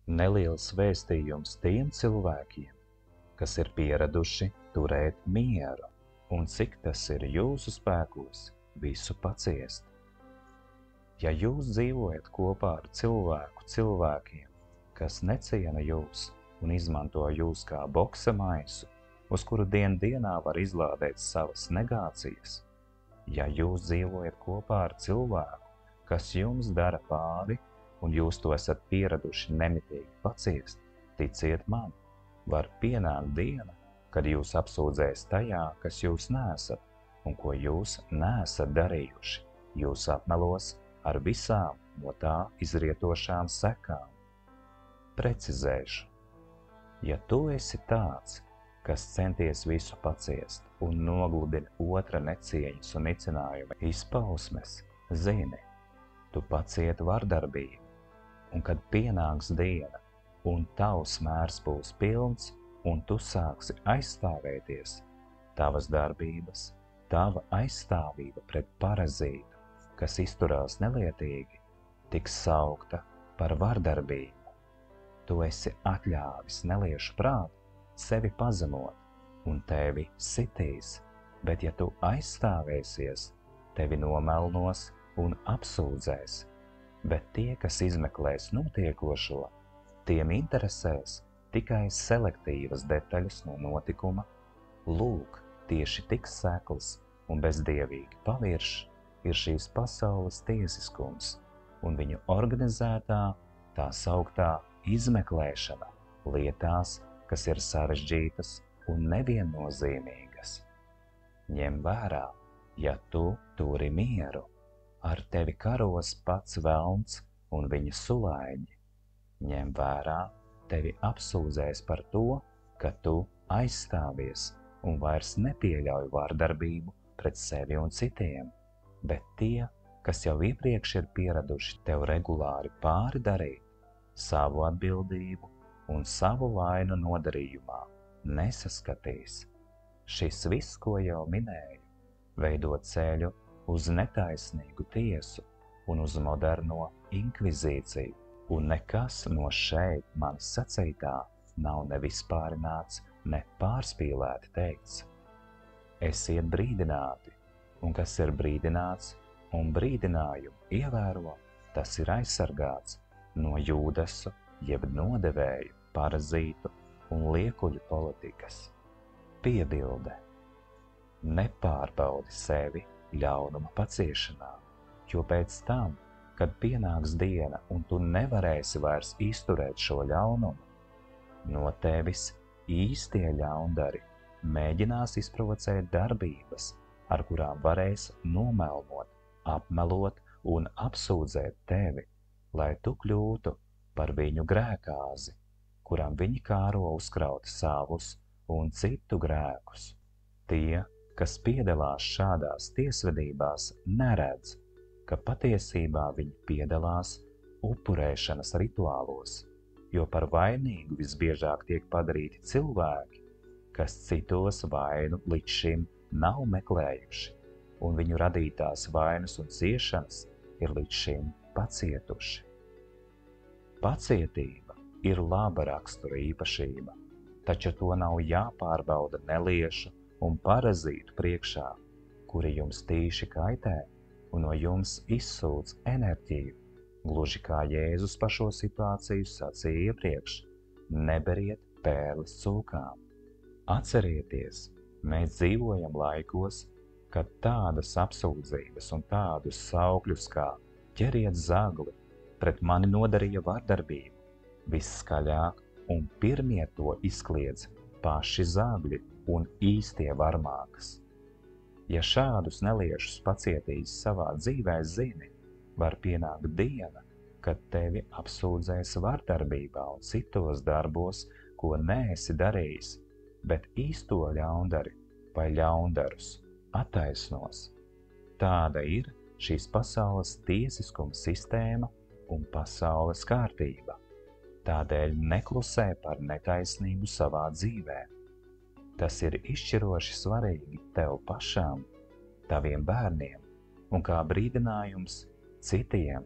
Neliels vēstījums tiem cilvēkiem, kas ir pieraduši turēt mieru, un cik tas ir jūsu spēkos visu paciest. Ja jūs dzīvojat kopā ar cilvēkiem, kas neciena jūs un izmanto jūs kā boksa maisu, uz kuru dienā var izlādēt savas negācijas, ja jūs dzīvojat kopā ar cilvēku, kas jums dara pāri, un jūs to esat pieraduši nemitīgi paciest, ticiet man, var pienākt diena, kad jūs apsūdzēs tajā, kas jūs neesat, un ko jūs neesat darījuši. Jūs apmelos ar visām no tā izrietošām sekām. Precizēšu. Ja tu esi tāds, kas centies visu paciest un nogludina otra necieņas un nicinājuma izpausmes, zini, tu pacieti vardarbību, un kad pienāks diena, un tavs mērs būs pilns, un tu sāksi aizstāvēties, tavas darbības, tava aizstāvība pret parazītu, kas izturās nelietīgi, tiks saukta par vardarbību. Tu esi atļāvis neliešu prātu sevi pazemot, un tevi sitīs, bet ja tu aizstāvēsies, tevi nomelnos un apsūdzēs, bet tie, kas izmeklēs notiekošo, tiem interesēs tikai selektīvas detaļas no notikuma. Lūk, tieši tik sekls un bezdievīgi paviršs ir šīs pasaules tiesiskums un viņu organizētā, tā sauktā izmeklēšana lietās, kas ir sarežģītas un neviennozīmīgas. Ņem vērā, ja tu turi mieru, ar tevi karos pats velns un viņa sulaiņi. Ņem vērā, tevi apsūdzēs par to, ka tu aizstāvies un vairs nepieļauj vardarbību pret sevi un citiem, bet tie, kas jau iepriekš ir pieraduši tev regulāri pāri darīt, savu atbildību un savu vainu nodarījumā nesaskatīs. Šis viss, ko jau minēju, veido ceļu uz netaisnīgu tiesu un uz moderno inkvizīciju, un nekas no šeit manis sacītā nav ne vispārināts, ne pārspīlēti teikts. Esiet brīdināti, un kas ir brīdināts un brīdinājumu ievēro, tas ir aizsargāts no Jūdasu, jeb nodevēju, parazītu un liekuļu politikas. Piebilde. Nepārbaudi sevi ļaunuma paciešanā, jo pēc tam, kad pienāks diena un tu nevarēsi vairs izturēt šo ļaunumu, no tevis īstie ļaundari mēģinās izprovocēt darbības, ar kurām varēs nomelnot, apmelot un apsūdzēt tevi, lai tu kļūtu par viņu grēkāzi, kuram viņi kāro uzkraut savus un citu grēkus. Tie, kas piedalās šādās tiesvedībās, neredz, ka patiesībā viņi piedalās upurēšanas rituālos, jo par vainīgu visbiežāk tiek padarīti cilvēki, kas citos vainu līdz šim nav meklējuši, un viņu radītās vainas un ciešanas ir līdz šim pacietuši. Pacietība ir laba rakstura īpašība, taču to nav jāpārbauda neliešu un parazītu priekšā, kuri jums tīši kaitē un no jums izsūc enerģiju, gluži kā Jēzus par šo situāciju sacīja iepriekš: neberiet pērles cūkām. Atcerieties, mēs dzīvojam laikos, kad tādas apsūdzības un tādus saukļus kā ķeriet zagli pret mani nodarīja vardarbību visskaļāk, un pirmie to izkliedz paši zagļi un īstie varmākas. Ja šādus neliešus pacietīs savā dzīvē, zini, var pienākt diena, kad tevi apsūdzēs vardarbībā un citos darbos, ko neesi darījis, bet īsto ļaundari vai ļaundarus attaisnos. Tāda ir šīs pasaules tiesiskuma sistēma un pasaules kārtība. Tādēļ neklusē par netaisnību savā dzīvē. Tas ir izšķiroši svarīgi tev pašām, taviem bērniem un kā brīdinājums citiem,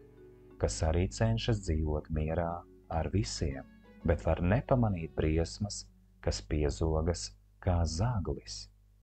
kas arī cenšas dzīvot mierā ar visiem, bet var nepamanīt briesmas, kas piezogas kā zaglis.